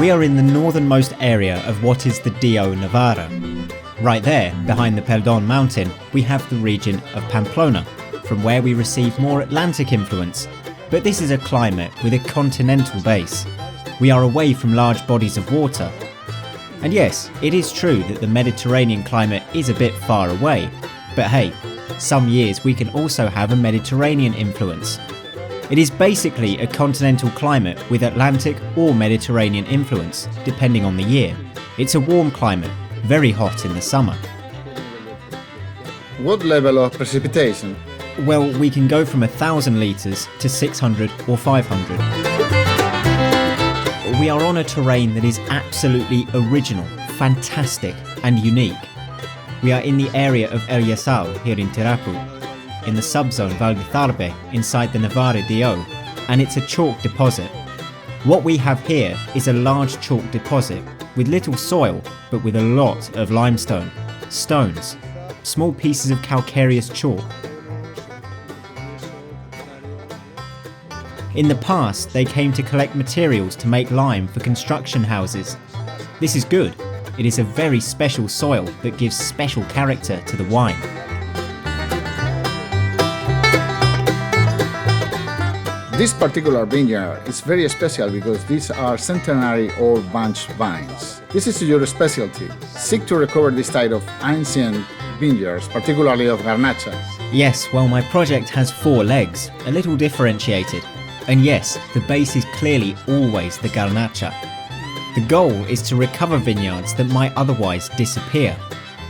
We are in the northernmost area of what is the Dio Navarra. Right there, behind the Perdón mountain, we have the region of Pamplona, from where we receive more Atlantic influence. But this is a climate with a continental base. We are away from large bodies of water. And yes, it is true that the Mediterranean climate is a bit far away. But hey, some years we can also have a Mediterranean influence. It is basically a continental climate with Atlantic or Mediterranean influence, depending on the year. It's a warm climate, very hot in the summer. What level of precipitation? Well, we can go from 1,000 litres to 600 or 500. We are on a terrain that is absolutely original, fantastic and unique. We are in the area of El Yasal here in Tirapu, in the subzone Valdezarbe inside the Navarra Dio, and it's a chalk deposit. What we have here is a large chalk deposit with little soil but with a lot of limestone, stones, small pieces of calcareous chalk. In the past, they came to collect materials to make lime for construction houses. This is good. It is a very special soil that gives special character to the wine. This particular vineyard is very special because these are centenary old bunch vines. This is your specialty. Seek to recover this type of ancient vineyards, particularly of Garnacha. Yes, well, my project has 4 legs, a little differentiated. And yes, the base is clearly always the Garnacha. The goal is to recover vineyards that might otherwise disappear.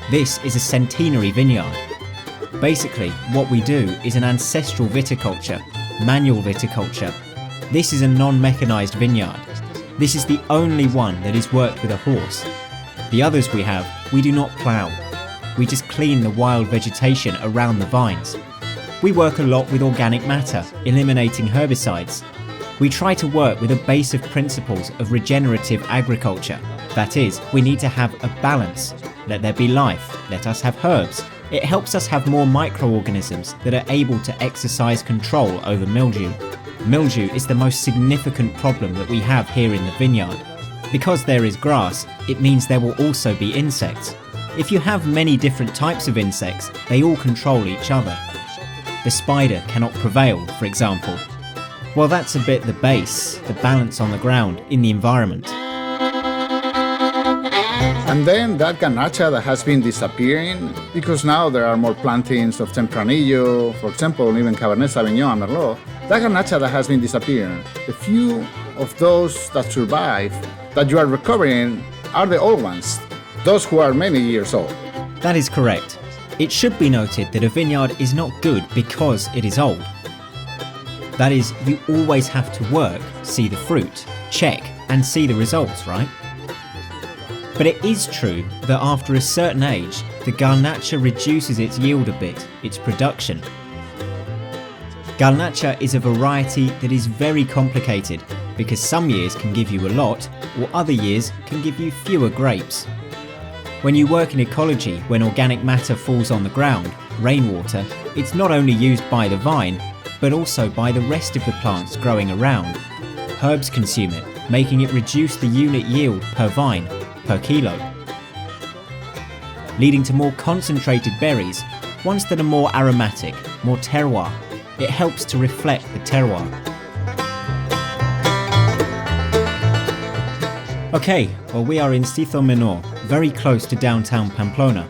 This is a centenary vineyard. Basically, what we do is an ancestral viticulture, manual viticulture. This is a non-mechanized vineyard. This is the only one that is worked with a horse. The others we do not plough. We just clean the wild vegetation around the vines. We work a lot with organic matter, eliminating herbicides. We try to work with a base of principles of regenerative agriculture. That is, we need to have a balance. Let there be life, let us have herbs. It helps us have more microorganisms that are able to exercise control over mildew. Mildew is the most significant problem that we have here in the vineyard. Because there is grass, it means there will also be insects. If you have many different types of insects, they all control each other. The spider cannot prevail, for example. Well, that's a bit the base, the balance on the ground, in the environment. And then that Garnacha that has been disappearing, because now there are more plantings of Tempranillo, for example, even Cabernet Sauvignon and Merlot. That Garnacha that has been disappearing, the few of those that survive, that you are recovering, are the old ones, those who are many years old. That is correct. It should be noted that a vineyard is not good because it is old. That is, you always have to work, see the fruit, check, and see the results, right? But it is true that after a certain age, the Garnacha reduces its yield a bit, its production. Garnacha is a variety that is very complicated because some years can give you a lot, or other years can give you fewer grapes. When you work in ecology, when organic matter falls on the ground, rainwater, it's not only used by the vine, but also by the rest of the plants growing around. Herbs consume it, making it reduce the unit yield per vine, per kilo, leading to more concentrated berries, ones that are more aromatic, more terroir. It helps to reflect the terroir. Okay, well, we are in Cizo Menor, very close to downtown Pamplona.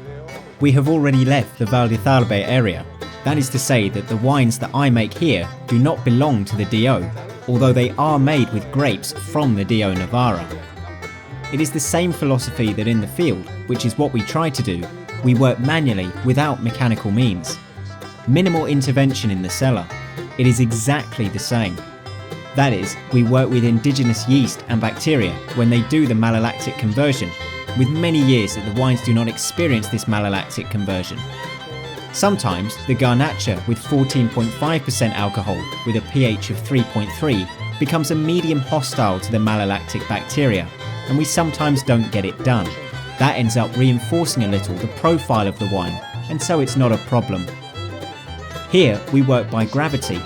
We have already left the Valdezarbe area. That is to say that the wines that I make here do not belong to the Dio, although they are made with grapes from the Dio Navarra. It is the same philosophy that in the field, which is what we try to do. We work manually without mechanical means. Minimal intervention in the cellar. It is exactly the same. That is, we work with indigenous yeast and bacteria when they do the malolactic conversion, with many years that the wines do not experience this malolactic conversion. Sometimes the Garnacha with 14.5% alcohol with a pH of 3.3 becomes a medium hostile to the malolactic bacteria, and we sometimes don't get it done. That ends up reinforcing a little the profile of the wine, and so it's not a problem. Here we work by gravity.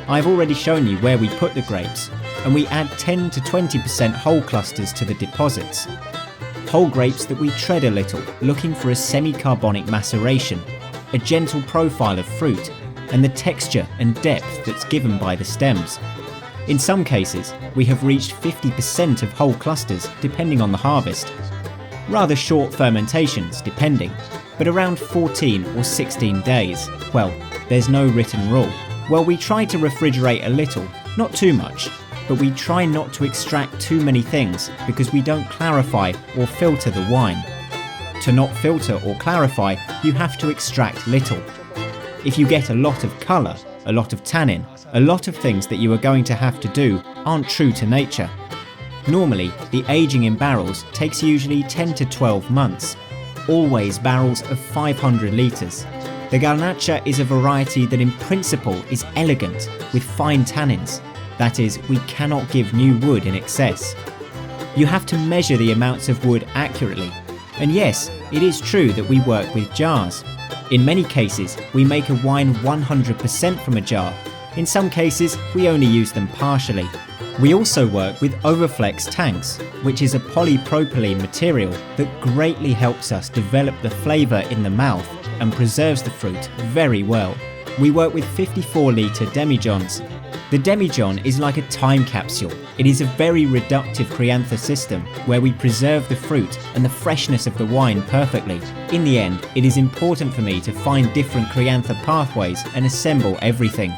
I've already shown you where we put the grapes. and we add 10 to 20% whole clusters to the deposits. Whole grapes that we tread a little, looking for a semi-carbonic maceration, a gentle profile of fruit, and the texture and depth that's given by the stems. In some cases, we have reached 50% of whole clusters depending on the harvest. Rather short fermentations depending, but around 14 or 16 days. Well, there's no written rule. Well, we try to refrigerate a little, not too much, but we try not to extract too many things because we don't clarify or filter the wine. To not filter or clarify, you have to extract little. If you get a lot of colour, a lot of tannin, a lot of things that you are going to have to do aren't true to nature. Normally, the aging in barrels takes usually 10 to 12 months. Always barrels of 500 litres. The Garnacha is a variety that in principle is elegant, with fine tannins. That is, we cannot give new wood in excess. You have to measure the amounts of wood accurately. And yes, it is true that we work with jars. In many cases, we make a wine 100% from a jar. In some cases, we only use them partially. We also work with overflex tanks, which is a polypropylene material that greatly helps us develop the flavour in the mouth and preserves the fruit very well. We work with 54-litre demijohns. The demijohn is like a time capsule. It is a very reductive criantha system where we preserve the fruit and the freshness of the wine perfectly. In the end, it is important for me to find different criantha pathways and assemble everything.